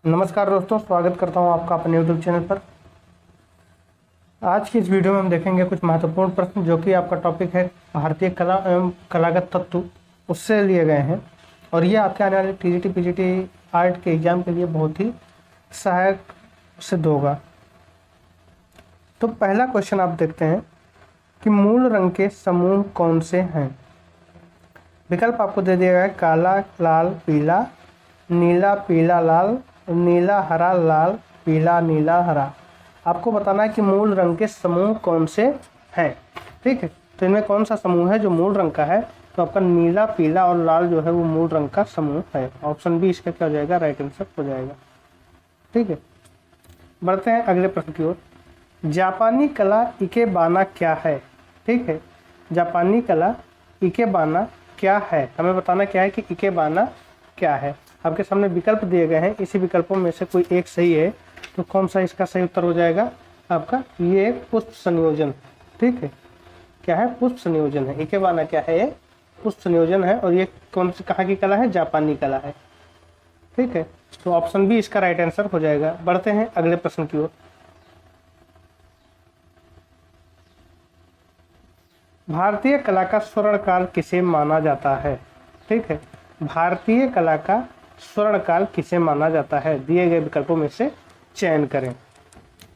नमस्कार दोस्तों, स्वागत करता हूं आपका अपने YouTube चैनल पर। आज की इस वीडियो में हम देखेंगे कुछ महत्वपूर्ण प्रश्न जो कि आपका टॉपिक है भारतीय कला एवं कलागत तत्व, उससे लिए गए हैं और ये आपके आने वाले TGT PGT आर्ट के एग्जाम के लिए बहुत ही सहायक सिद्ध होगा। तो पहला क्वेश्चन आप देखते हैं कि मूल रंग के समूह कौन से हैं। विकल्प आपको दे दिया गया है काला, लाल, पीला, नीला, पीला, लाल, नीला, हरा, लाल, पीला, नीला, हरा। आपको बताना है कि मूल रंग के समूह कौन से हैं। ठीक है, तो इनमें कौन सा समूह है जो मूल रंग का है। तो आपका नीला, पीला और लाल जो है वो मूल रंग का समूह है। ऑप्शन बी इसका क्या हो जाएगा, राइट आंसर हो जाएगा। ठीक है, बढ़ते हैं अगले प्रश्न की ओर। जापानी कला इकेबाना क्या है। ठीक है, जापानी कला इकेबाना क्या है, हमें बताना क्या है कि इकेबाना क्या है। आपके सामने विकल्प दिए गए हैं, इसी विकल्पों में से कोई एक सही है तो कौन सा इसका सही उत्तर हो जाएगा आपका, ये एक पुष्प संयोजन। ठीक है, क्या है, पुष्प संयोजन है। इकेबाना क्या है, ये पुष्प संयोजन है और ये कौन सी कहाँ की कला है, जापानी कला है। ठीक है, तो ऑप्शन बी इसका राइट आंसर हो जाएगा। बढ़ते हैं अगले प्रश्न की ओर। भारतीय कला का स्वर्ण काल किसे माना जाता है। ठीक है, भारतीय कला का स्वर्ण काल किसे माना जाता है, दिए गए विकल्पों में से चयन करें।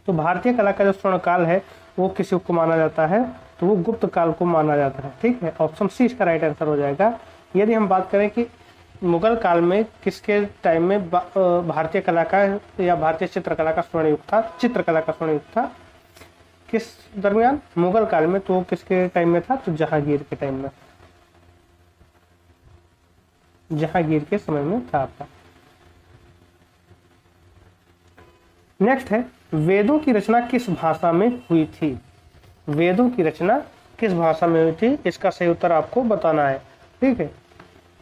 तो भारतीय कला का जो स्वर्ण काल है वो किसी को माना जाता है, तो वो गुप्त काल को माना जाता है। ठीक है, ऑप्शन सी इसका राइट आंसर हो जाएगा। यदि हम बात करें कि मुगल काल में किसके टाइम में भारतीय कला का या भारतीय चित्रकला का स्वर्ण युग था, चित्रकला का स्वर्ण युग था किस दरमियान, मुगल काल में, तो किसके टाइम में था, तो जहांगीर के टाइम में, जहांगीर के समय में था आपका। नेक्स्ट है, वेदों की रचना किस भाषा में हुई थी। वेदों की रचना किस भाषा में हुई थी, इसका सही उत्तर आपको बताना है। ठीक है,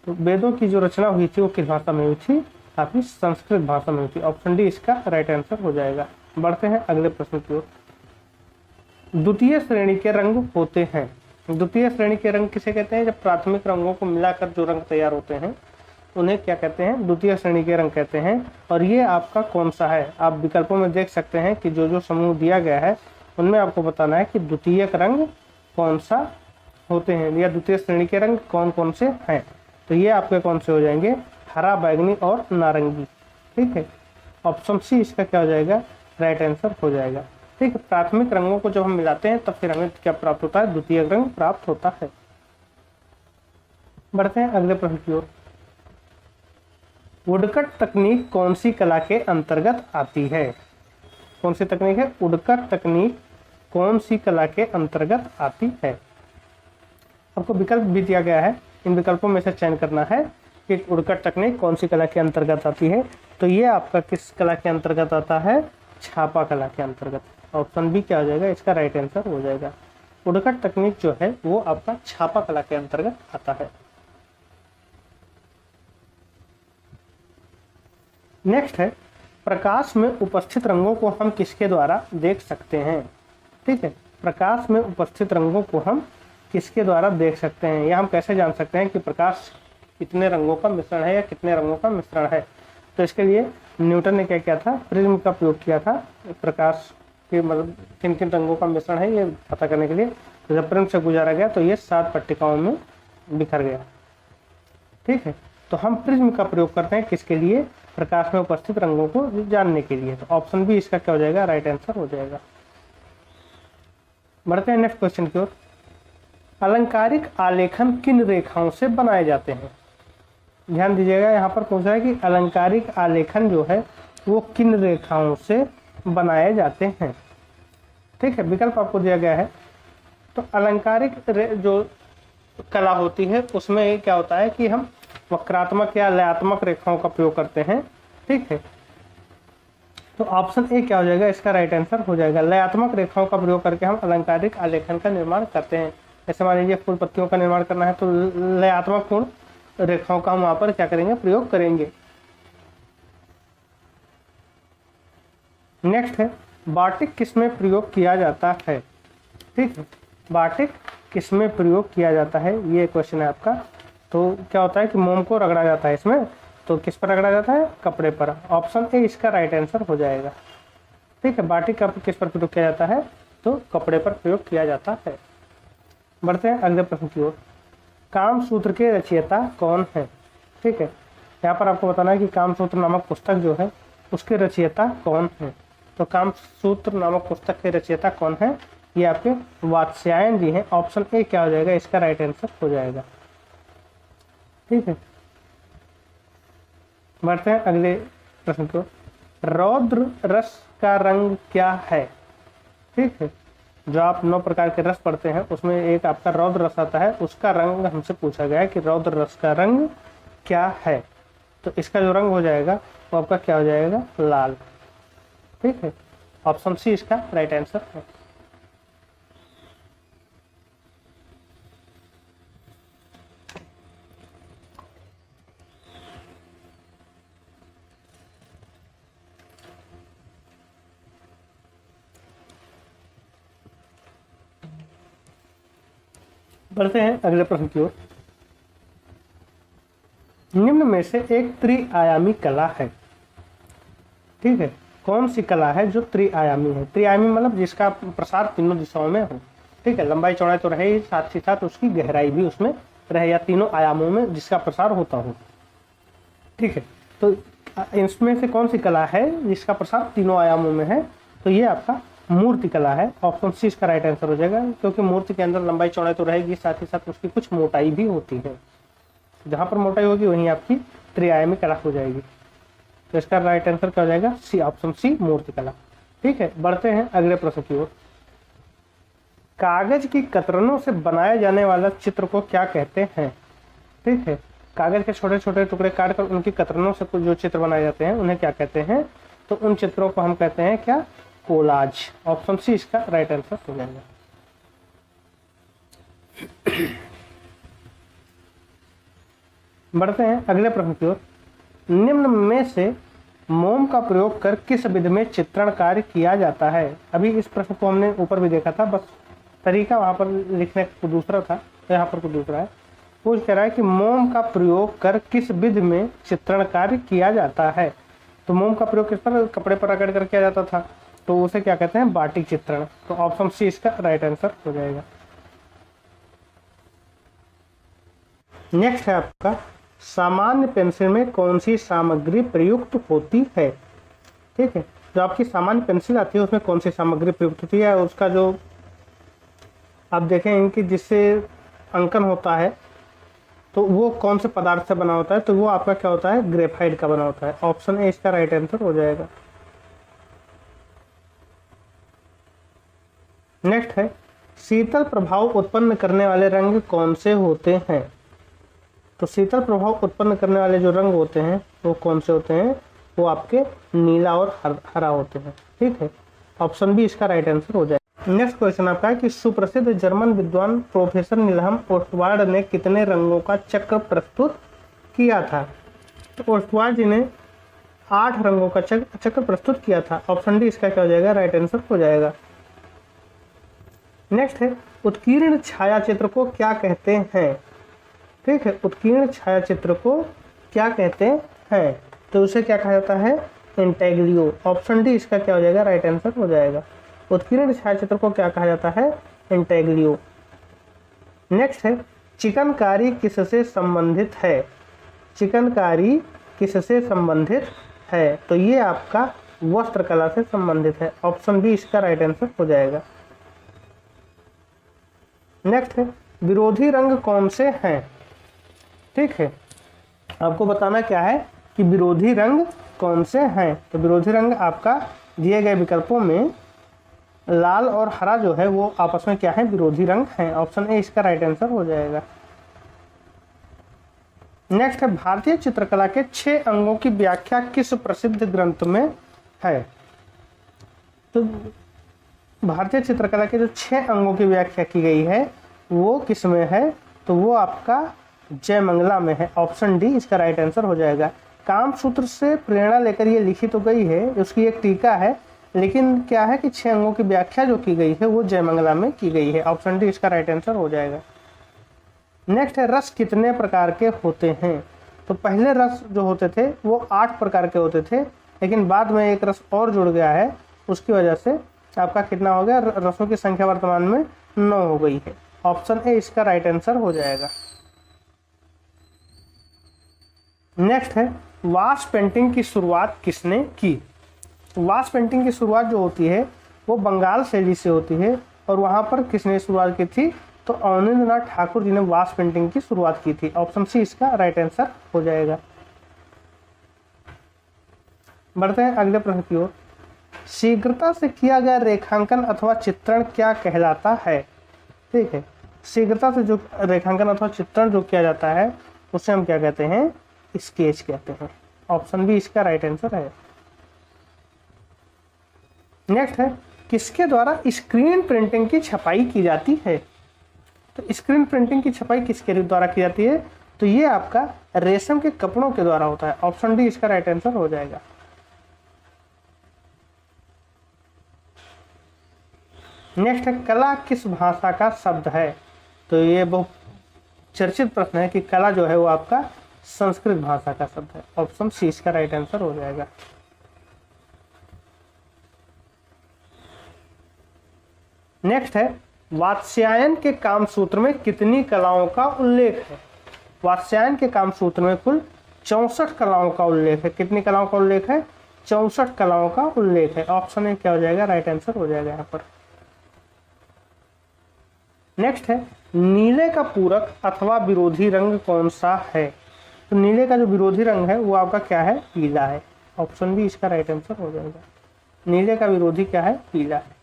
तो वेदों की जो रचना हुई थी वो किस भाषा में हुई थी, आपकी संस्कृत भाषा में हुई थी। ऑप्शन डी इसका राइट आंसर हो जाएगा। बढ़ते हैं अगले प्रश्न की ओर। द्वितीय श्रेणी के रंग होते हैं। द्वितीय श्रेणी के रंग किसे कहते हैं, जब प्राथमिक रंगों को मिलाकर जो रंग तैयार होते हैं उन्हें क्या कहते हैं, द्वितीय श्रेणी के रंग कहते हैं। और ये आपका कौन सा है, आप विकल्पों में देख सकते हैं कि जो जो समूह दिया गया है उनमें आपको बताना है कि द्वितीयक रंग कौन सा होते हैं या द्वितीय श्रेणी के रंग कौन कौन से हैं। तो ये आपके कौन से हो जाएंगे, हरा, बैगनी और नारंगी। ठीक है, ऑप्शन सी इसका क्या हो जाएगा, राइट आंसर हो जाएगा। ठीक है, प्राथमिक रंगों को जब हम मिलाते हैं तब फिर हमें क्या प्राप्त होता है, द्वितीय रंग प्राप्त होता है। बढ़ते हैं अगले प्रश्न की ओर। वुडकट तकनीक कौन सी कला के अंतर्गत आती है। कौन सी तकनीक है, वुडकट तकनीक कौन सी कला के अंतर्गत आती है। आपको विकल्प भी दिया गया है, इन विकल्पों में से चयन करना है कि वुडकट तकनीक कौन सी कला के अंतर्गत आती है। तो ये आपका किस कला के अंतर्गत आता है, छापा कला के अंतर्गत। ऑप्शन बी क्या हो जाएगा, इसका राइट आंसर हो जाएगा। वुडकट तकनीक जो है वो आपका छापा कला के अंतर्गत आता है। नेक्स्ट है, प्रकाश में उपस्थित रंगों को हम किसके द्वारा देख सकते हैं। ठीक है, प्रकाश में उपस्थित रंगों को हम किसके द्वारा देख सकते हैं, या हम कैसे जान सकते हैं कि प्रकाश कितने रंगों का मिश्रण है या कितने रंगों का मिश्रण है। तो इसके लिए न्यूटन ने क्या किया था, प्रिज्म का प्रयोग किया था प्रकाश के मतलब किन किन रंगों का मिश्रण है ये पता करने के लिए। तो जब प्रिज्म से गुजारा गया तो ये 7 पट्टिकाओं में बिखर गया। ठीक है, तो हम प्रिज्म का प्रयोग करते हैं किसके लिए, प्रकाश में उपस्थित रंगों को जानने के लिए। तो ऑप्शन बी इसका क्या हो जाएगा, राइट आंसर हो जाएगा। बढ़ते हैं नेक्स्ट क्वेश्चन की ओर। अलंकारिक आलेखन किन रेखाओं से बनाए जाते हैं। ध्यान दीजिएगा, यहाँ पर पूछा है कि अलंकारिक आलेखन जो है वो किन रेखाओं से बनाए जाते हैं। ठीक है, विकल्प आपको दिया गया है। तो अलंकारिक जो कला होती है उसमें क्या होता है कि हम वक्रात्मक या लयात्मक रेखाओं का प्रयोग करते हैं। ठीक है, तो ऑप्शन ए क्या हो जाएगा, इसका राइट आंसर हो जाएगा। लयात्मक रेखाओं का प्रयोग करके हम अलंकारिक आलेखन का निर्माण करते हैं। जैसे मान लीजिए फूल पत्तियों का निर्माण करना है तो लयात्मक पूर्ण रेखाओं का हम वहां पर क्या करेंगे, प्रयोग करेंगे। नेक्स्ट है, बाटिक किसमें प्रयोग किया जाता है। ठीक है, बाटिक किसमें प्रयोग किया जाता है, ये क्वेश्चन है आपका। तो क्या होता है कि मोम को रगड़ा जाता है इसमें, तो तो किस पर रगड़ा जाता है? कपड़े पर। ऑप्शन ए इसका राइट आंसर हो जाएगा। ठीक है, बाटी का किस पर प्रयोग किया जाता है? तो कपड़े पर प्रयोग किया जाता है। बढ़ते हैं अगले प्रश्न की ओर। कामसूत्र के रचयिता कौन है? ठीक है, यहाँ पर आपको बताना है कि कामसूत्र नामक पुस्तक जो है उसके रचयिता कौन है। तो कामसूत्र नामक पुस्तक के रचयिता कौन है? ये आपके वात्स्यायन जी हैं। ऑप्शन ए क्या हो जाएगा? इसका राइट आंसर हो जाएगा। ठीक है, बढ़ते हैं अगले प्रश्न को। रौद्र रस का रंग क्या है? ठीक है, जो आप 9 प्रकार के रस पढ़ते हैं उसमें एक आपका रौद्र रस आता है, उसका रंग हमसे पूछा गया है कि रौद्र रस का रंग क्या है। तो इसका जो रंग हो जाएगा वो आपका क्या हो जाएगा? लाल। ठीक है, ऑप्शन सी इसका राइट आंसर है। बढ़ते हैं अगले प्रश्न की ओर। निम्न में से एक त्रिआयामी कला है। ठीक है, कौन सी कला है जो त्रिआयामी है? त्रिआयामी मतलब जिसका प्रसार तीनों दिशाओं में हो। ठीक है, लंबाई चौड़ाई तो रहे ही, साथ ही साथ उसकी गहराई भी उसमें रहे, या तीनों आयामों में जिसका प्रसार होता हो। ठीक है, तो इसमें से कौन सी कला है जिसका प्रसार तीनों आयामों में है? तो ये आपका मूर्ति कला है। ऑप्शन सी इसका राइट आंसर हो जाएगा, क्योंकि मूर्ति के अंदर लंबाई चौड़ाई तो रहेगी, साथ ही साथ उसकी कुछ मोटाई भी होती है। जहां पर मोटाई होगी वहीं आपकी त्रिआयामी कला हो जाएगी। तो इसका राइट आंसर क्या हो जाएगा? सी, ऑप्शन सी मूर्ति कला। ठीक है, बढ़ते हैं अगले प्रश्न की ओर। कागज की कतरनों से बनाए जाने वाला चित्र को क्या कहते हैं? ठीक है, कागज के छोटे छोटे टुकड़े काटकर उनकी कतरनों से जो चित्र बनाए जाते हैं उन्हें क्या कहते हैं? तो उन चित्रों को हम कहते हैं क्या? कोलाज। ऑप्शन सी इसका राइट आंसर हो जाएगा। बढ़ते हैं अगले प्रश्न की ओर। निम्न में से मोम का प्रयोग कर किस विधि में चित्रण कार्य किया जाता है? अभी इस प्रश्न को हमने ऊपर भी देखा था, बस तरीका वहां पर लिखने को दूसरा था, तो यहाँ पर कुछ दूसरा है। पूछ कह रहा है कि मोम का प्रयोग कर किस विधि में चित्रण कार्य किया जाता है? तो मोम का प्रयोग किस पर? कपड़े पर रगड़ कर किया जाता था, तो उसे क्या कहते हैं? बाटिक चित्रण। तो ऑप्शन सी इसका राइट आंसर हो जाएगा। नेक्स्ट है आपका, सामान्य पेंसिल में कौन सी सामग्री प्रयुक्त होती है? ठीक है, जो आपकी सामान्य पेंसिल आती है उसमें कौन सी सामग्री प्रयुक्त होती है? उसका जो आप देखें इनकी जिससे अंकन होता है तो वो कौन से पदार्थ से बना होता है? तो वो आपका क्या होता है? ग्रेफाइट का बना होता है। ऑप्शन ए इसका राइट आंसर हो जाएगा। नेक्स्ट है, शीतल प्रभाव उत्पन्न करने वाले रंग कौन से होते हैं? तो शीतल प्रभाव उत्पन्न करने वाले जो रंग होते हैं वो कौन से होते हैं? वो आपके नीला और हरा होते हैं। ठीक है, ऑप्शन बी इसका राइट आंसर हो जाएगा। नेक्स्ट क्वेश्चन आपका है कि सुप्रसिद्ध जर्मन विद्वान प्रोफेसर निलहम ओस्टवाल्ड ने कितने रंगों का चक्र प्रस्तुत किया था? तो ओस्टवाल्ड जी ने 8 रंगों का चक्र प्रस्तुत किया था। ऑप्शन डी इसका क्या हो जाएगा? राइट आंसर हो जाएगा। नेक्स्ट है, उत्कीर्ण छाया चित्र को क्या कहते हैं? ठीक है, उत्कीर्ण छाया चित्र को क्या कहते हैं? तो उसे क्या कहा जाता है? इंटेग्रियो। ऑप्शन डी इसका क्या हो जाएगा? राइट आंसर हो जाएगा। उत्कीर्ण छाया चित्र को क्या कहा जाता है? इंटेग्रियो। नेक्स्ट है, चिकनकारी किससे संबंधित है? चिकनकारी किससे संबंधित है? तो ये आपका वस्त्र कला से संबंधित है। ऑप्शन बी इसका राइट आंसर हो जाएगा। नेक्स्ट है, विरोधी रंग कौन से हैं? ठीक है, आपको बताना क्या है कि विरोधी रंग कौन से हैं। तो विरोधी रंग आपका दिए गए विकल्पों में लाल और हरा जो है वो आपस में क्या है? विरोधी रंग हैं। ऑप्शन ए इसका राइट आंसर हो जाएगा। नेक्स्ट है, भारतीय चित्रकला के 6 अंगों की व्याख्या किस प्रसिद्ध ग्रंथ में है? तो भारतीय चित्रकला के जो 6 अंगों की व्याख्या की गई है वो किस में है? तो वो आपका जयमंगला में है। ऑप्शन डी इसका राइट आंसर हो जाएगा। कामसूत्र से प्रेरणा लेकर ये लिखी तो गई है, उसकी एक टीका है, लेकिन क्या है कि 6 अंगों की व्याख्या जो की गई है वो जयमंगला में की गई है। ऑप्शन डी इसका राइट आंसर हो जाएगा। नेक्स्ट है, रस कितने प्रकार के होते हैं? तो पहले रस जो होते थे वो 8 प्रकार के होते थे, लेकिन बाद में एक रस और जुड़ गया है, उसकी वजह से आपका कितना हो गया, रसों की संख्या वर्तमान में 9 हो गई है। ऑप्शन ए इसका राइट आंसर हो जाएगा। नेक्स्ट है वास पेंटिंग की शुरुआत किसने की। वास पेंटिंग की शुरुआत जो होती है वो बंगाल शैली से होती है, और वहाँ पर किसने शुरुआत की थी, तो अवनींद्रनाथ ठाकुर जी ने वास पेंटिंग की शुरुआत की थी। ऑप्शन सी इसका राइट आंसर हो जाएगा। बढ़ते हैं अगले प्रश्न की ओर। शीघ्रता से किया गया रेखांकन अथवा चित्रण क्या कहलाता है। ठीक है, शीघ्रता से जो रेखांकन अथवा चित्रण जो किया जाता है उसे हम क्या कहते हैं, स्केच कहते हैं। ऑप्शन बी इसका राइट आंसर है। नेक्स्ट है किसके द्वारा स्क्रीन प्रिंटिंग की छपाई की जाती है। तो स्क्रीन प्रिंटिंग की छपाई किसके द्वारा की जाती है, तो ये आपका रेशम के कपड़ों के द्वारा होता है। ऑप्शन डी इसका राइट आंसर हो जाएगा। नेक्स्ट है कला किस भाषा का शब्द है। तो ये बहुत चर्चित प्रश्न है कि कला जो है वो आपका संस्कृत भाषा का शब्द है। ऑप्शन सी इसका राइट आंसर हो जाएगा। नेक्स्ट है वात्स्यायन के कामसूत्र में कितनी कलाओं का उल्लेख है। वात्स्यायन के कामसूत्र में कुल 64 कलाओं का उल्लेख है। कितनी कलाओं का उल्लेख है, 64 कलाओं का उल्लेख है। ऑप्शन ए क्या हो जाएगा, राइट आंसर हो जाएगा यहाँ पर। नेक्स्ट है नीले का पूरक अथवा विरोधी रंग कौन सा है। तो नीले का जो विरोधी रंग है वो आपका क्या है, पीला है। ऑप्शन बी इसका राइट आंसर हो जाएगा। नीले का विरोधी क्या है, पीला है।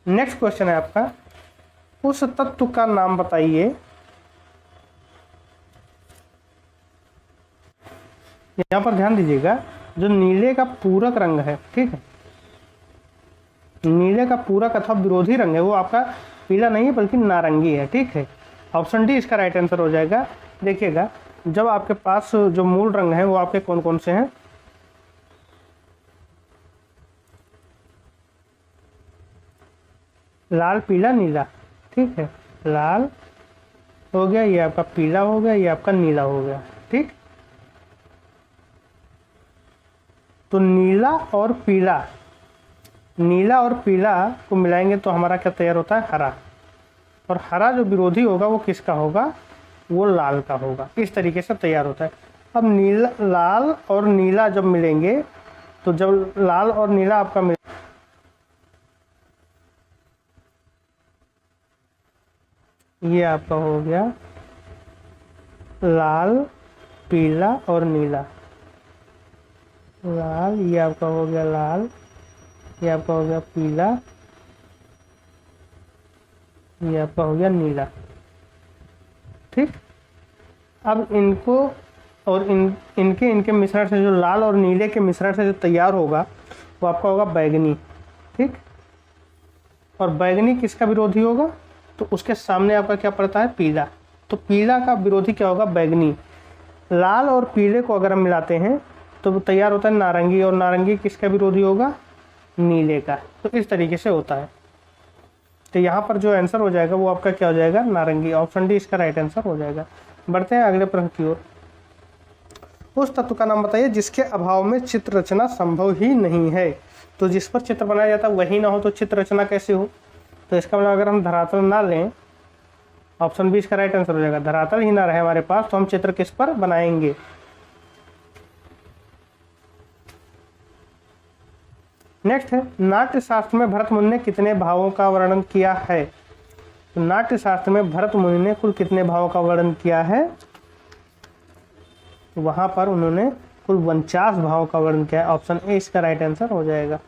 नेक्स्ट क्वेश्चन है आपका उस तत्व का नाम बताइए। यहां पर ध्यान दीजिएगा, जो नीले का पूरक रंग है, ठीक है, नीले का पूरक अथवा विरोधी रंग है वो आपका पीला नहीं है बल्कि नारंगी है। ठीक है, ऑप्शन डी इसका राइट आंसर हो जाएगा। देखिएगा, जब आपके पास जो मूल रंग है वो आपके कौन कौन से हैं, लाल पीला नीला। ठीक है, लाल हो गया, ये आपका पीला हो गया, ये आपका नीला हो गया। ठीक, तो नीला और पीला, नीला और पीला को मिलाएंगे तो हमारा क्या तैयार होता है, हरा। और हरा जो विरोधी होगा वो किसका होगा, वो लाल का होगा। इस तरीके से तैयार होता है। अब नीला, लाल और नीला जब मिलेंगे, तो जब लाल और नीला आपका ये आपका हो गया लाल पीला और नीला। लाल, ये आपका हो गया लाल, ये आपका हो गया पीला, ये आपका हो गया नीला। ठीक, अब इनको और इनके मिश्रण से जो लाल और नीले के मिश्रण से जो तैयार होगा वो आपका होगा बैगनी। ठीक, और बैगनी किसका विरोधी होगा, तो उसके सामने आपका क्या पड़ता है, पीला। तो पीला का विरोधी क्या होगा, बैगनी। लाल और पीले को अगर हम मिलाते हैं तो तैयार होता है नारंगी, और नारंगी किसका विरोधी होगा, नीले का। तो इस तरीके से होता है। तो यहाँ पर जो आंसर हो जाएगा वो आपका क्या हो जाएगा, नारंगी। ऑप्शन डी इसका राइट आंसर हो जाएगा। बढ़ते हैं अगले प्रश्न की ओर। उस तत्व का नाम बताइए जिसके अभाव में चित्र रचना संभव ही नहीं है। तो जिस पर चित्र बनाया जाता है वही ना हो तो चित्र रचना कैसे हो। तो इसका मतलब अगर हम धरातल ना लें, ऑप्शन बी इसका राइट आंसर हो जाएगा। धरातल ही ना रहे हमारे पास तो हम चित्र किस पर बनाएंगे। नेक्स्ट है नाट्य शास्त्र में भरत मुनि ने कितने भावों का वर्णन किया है। तो नाट्य शास्त्र में भरत मुनि ने कुल कितने भावों का वर्णन किया है, वहां पर उन्होंने कुल 49 भावों का वर्णन किया है। ऑप्शन ए इसका राइट आंसर हो जाएगा।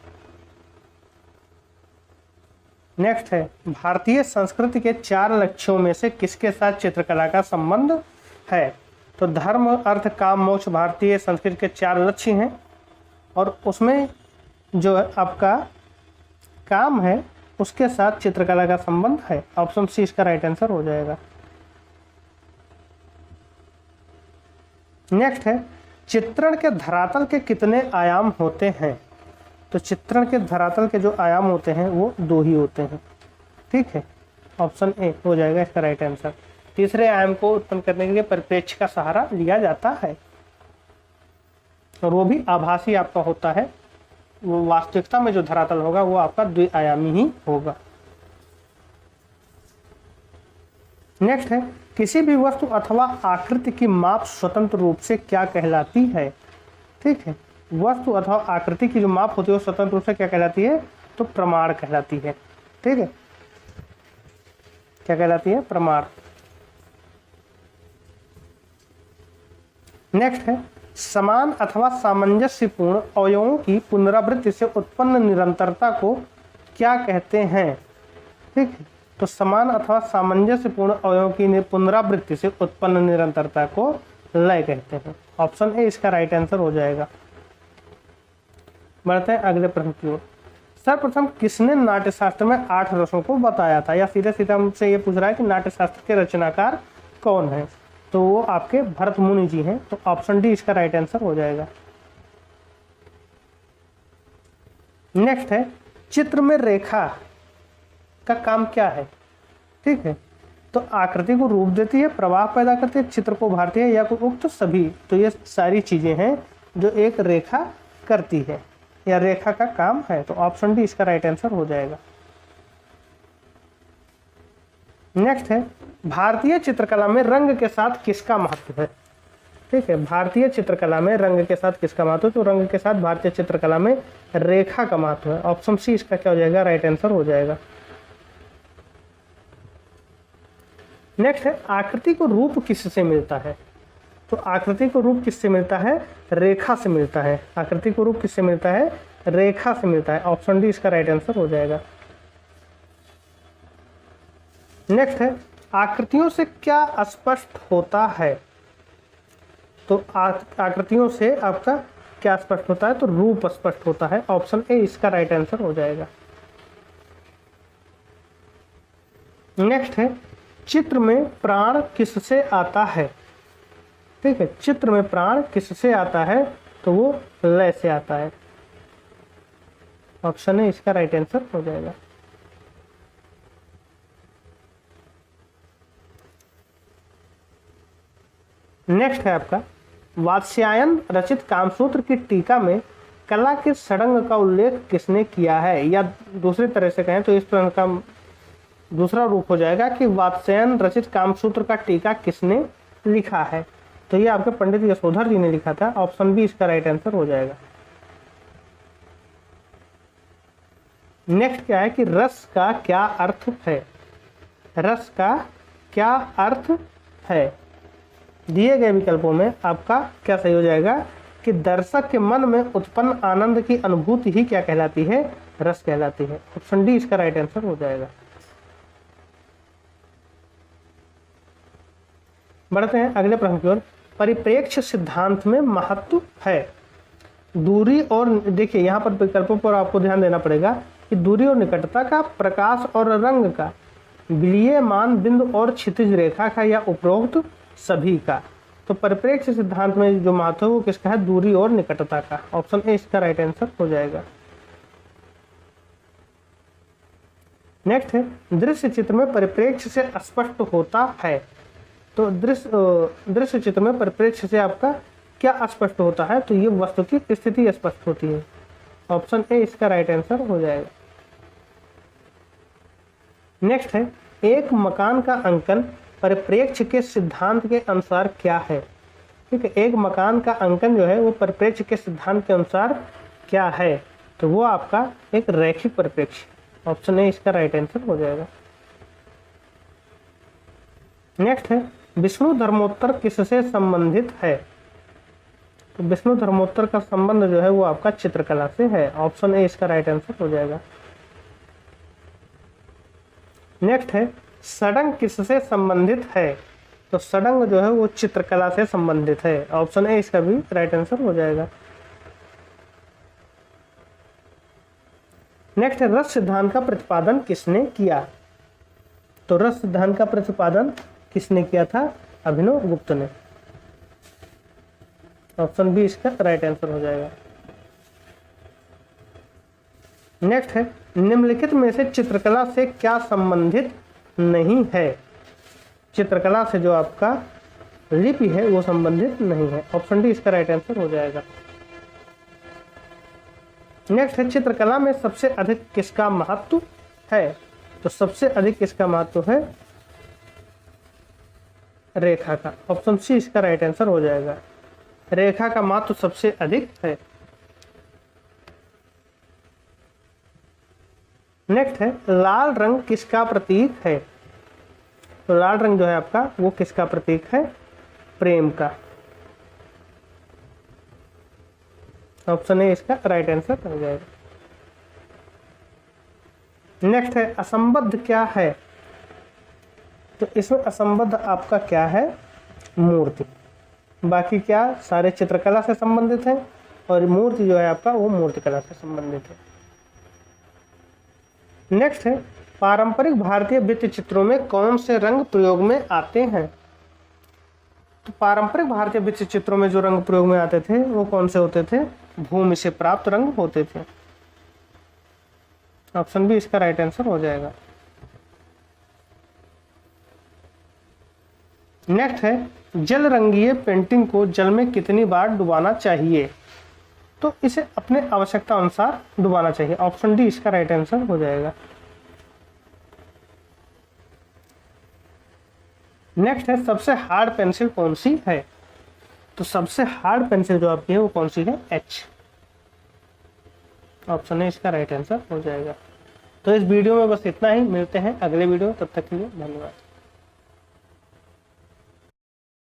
नेक्स्ट है भारतीय संस्कृति के 4 लक्ष्यों में से किसके साथ चित्रकला का संबंध है। तो धर्म अर्थ काम मोक्ष भारतीय संस्कृति के 4 लक्ष्य हैं, और उसमें जो आपका काम है उसके साथ चित्रकला का संबंध है। ऑप्शन सी इसका राइट आंसर हो जाएगा। नेक्स्ट है चित्रण के धरातल के कितने आयाम होते हैं। तो चित्रण के धरातल के जो आयाम होते हैं वो 2 ही होते हैं। ठीक है, ऑप्शन ए हो जाएगा इसका राइट आंसर। तीसरे आयाम को उत्पन्न करने के लिए परिप्रेक्ष्य का सहारा लिया जाता है, और वो भी आभासी आपका होता है। वो वास्तविकता में जो धरातल होगा वो आपका द्विआयामी ही होगा। नेक्स्ट है, किसी भी वस्तु अथवा आकृति की माप स्वतंत्र रूप से क्या कहलाती है। ठीक है, वस्तु अथवा आकृति की जो माप होती है वो स्वतंत्र रूप से क्या कहलाती है, तो प्रमाण कहलाती है। ठीक है, क्या कहलाती है, प्रमाण। नेक्स्ट है, समान अथवा सामंजस्यपूर्ण अवयवों की पुनरावृत्ति से उत्पन्न निरंतरता को क्या कहते हैं। ठीक है, तो समान अथवा सामंजस्यपूर्ण अवयवों की पुनरावृत्ति से उत्पन्न निरंतरता को लय कहते हैं। ऑप्शन ए इसका राइट आंसर हो जाएगा। बढ़ते हैं अगले प्रश्न की ओर। सर्वप्रथम किसने नाट्यशास्त्र में 8 रसों को बताया था, या सीधे सीधे हमसे ये पूछ रहा है कि नाट्यशास्त्र के रचनाकार कौन है, तो वो आपके भरत मुनि जी हैं। तो ऑप्शन डी इसका राइट आंसर हो जाएगा। नेक्स्ट है, चित्र में रेखा का काम क्या है। ठीक है, तो आकृति को रूप देती है, प्रवाह पैदा करती है, चित्र को उभारती है, या कोई उक्त सभी। तो ये सारी चीजें हैं जो एक रेखा करती है या रेखा का काम है। तो ऑप्शन डी इसका राइट आंसर हो जाएगा। नेक्स्ट है, भारतीय चित्रकला में रंग के साथ किसका महत्व है। ठीक है, भारतीय चित्रकला में रंग के साथ किसका महत्व है, तो रंग के साथ भारतीय चित्रकला में रेखा का महत्व है। ऑप्शन सी इसका क्या हो जाएगा, राइट आंसर हो जाएगा। नेक्स्ट है, आकृति को रूप किससे मिलता है। तो आकृति को रूप किससे मिलता है, रेखा से मिलता है। आकृति को रूप किससे मिलता है, रेखा से मिलता है। ऑप्शन डी इसका राइट आंसर हो जाएगा। नेक्स्ट है, आकृतियों से क्या स्पष्ट होता है। तो आकृतियों से आपका क्या स्पष्ट होता है, तो रूप स्पष्ट होता है। ऑप्शन ए इसका राइट आंसर हो जाएगा। नेक्स्ट है, चित्र में प्राण किससे आता है। ठीक है, चित्र में प्राण किससे आता है, तो वो लय से आता है। ऑप्शन ए इसका राइट आंसर हो जाएगा। नेक्स्ट है आपका, वात्स्यायन रचित कामसूत्र की टीका में कला के षडंग का उल्लेख किसने किया है, या दूसरी तरह से कहें तो इस प्रश्न का दूसरा रूप हो जाएगा कि वात्स्यायन रचित कामसूत्र का टीका किसने लिखा है। तो ये आपके पंडित यशोधर जी ने लिखा था। ऑप्शन बी इसका राइट आंसर हो जाएगा। नेक्स्ट क्या है कि रस का क्या अर्थ है। रस का क्या अर्थ है, दिए गए विकल्पों में आपका क्या सही हो जाएगा कि दर्शक के मन में उत्पन्न आनंद की अनुभूति ही क्या कहलाती है, रस कहलाती है। ऑप्शन डी इसका राइट आंसर हो जाएगा। बढ़ते हैं अगले प्रश्न की ओर। परिप्रेक्ष्य सिद्धांत में महत्व है। दूरी और, देखिए यहाँ पर विकल्पों पर आपको ध्यान देना पड़ेगा कि दूरी और निकटता का, प्रकाश और रंग का, विलीयमान बिंदु और क्षितिज रेखा का, या उपरोक्त सभी का। तो परिप्रेक्ष्य सिद्धांत में जो महत्व है वो किसका है, दूरी और निकटता का। ऑप्शन ए इसका राइट आंसर हो जाएगा। नेक्स्ट है, दृश्य चित्र में परिप्रेक्ष्य से स्पष्ट होता है। तो दृश्य चित्र में परिप्रेक्ष्य से आपका क्या स्पष्ट होता है, तो ये वस्तु की स्थिति स्पष्ट होती है। ऑप्शन ए इसका राइट आंसर हो जाएगा। नेक्स्ट है, एक मकान का अंकन परिप्रेक्ष्य के सिद्धांत के अनुसार क्या है। ठीक है, एक मकान का अंकन जो है वो परिप्रेक्ष्य के सिद्धांत के अनुसार क्या है, तो वो आपका एक रैखिक परिप्रेक्ष्य। ऑप्शन ए इसका राइट आंसर हो जाएगा। नेक्स्ट है, विष्णु धर्मोत्तर किससे संबंधित है। तो विष्णु धर्मोत्तर का संबंध जो है वो आपका चित्रकला से है। ऑप्शन ए इसका राइट आंसर हो जाएगा। नेक्स्ट है, षडंग किससे संबंधित है। तो षडंग जो है वो चित्रकला से संबंधित है। ऑप्शन ए इसका भी राइट आंसर हो जाएगा। नेक्स्ट है, रस सिद्धांत का प्रतिपादन किसने किया। तो रस सिद्धांत का प्रतिपादन किसने किया था, अभिनव गुप्त ने। ऑप्शन बी इसका राइट आंसर हो जाएगा। नेक्स्ट है, निम्नलिखित में से चित्रकला से क्या संबंधित नहीं है। चित्रकला से जो आपका लिपि है वो संबंधित नहीं है। ऑप्शन डी इसका राइट आंसर हो जाएगा। नेक्स्ट है, चित्रकला में सबसे अधिक किसका महत्व है? तो सबसे अधिक किसका महत्व है? रेखा का। ऑप्शन सी इसका राइट आंसर हो जाएगा। रेखा का महत्व सबसे अधिक है। नेक्स्ट है, लाल रंग किसका प्रतीक है? तो लाल रंग जो है आपका वो किसका प्रतीक है? प्रेम का। ऑप्शन ए इसका राइट आंसर हो जाएगा। नेक्स्ट है, असंबद्ध क्या है? तो इसमें असंबद्ध आपका क्या है? मूर्ति। बाकी क्या सारे चित्रकला से संबंधित है और मूर्ति जो है आपका वो मूर्तिकला से संबंधित है। नेक्स्ट है, पारंपरिक भारतीय भित्ति चित्रों में कौन से रंग प्रयोग में आते हैं? तो पारंपरिक भारतीय भित्ति चित्रों में जो रंग प्रयोग में आते थे वो कौन से होते थे? भूमि से प्राप्त रंग होते थे। ऑप्शन बी इसका राइट आंसर हो जाएगा। नेक्स्ट है, जल रंगीय पेंटिंग को जल में कितनी बार डुबाना चाहिए? तो इसे अपने आवश्यकता अनुसार डुबाना चाहिए। ऑप्शन डी इसका राइट आंसर हो जाएगा। नेक्स्ट है, सबसे हार्ड पेंसिल कौन सी है? तो सबसे हार्ड पेंसिल जो आपकी है वो कौन सी है? एच। ऑप्शन है इसका राइट आंसर हो जाएगा। तो इस वीडियो में बस इतना ही। मिलते हैं अगले वीडियो, तब तक के लिए धन्यवाद।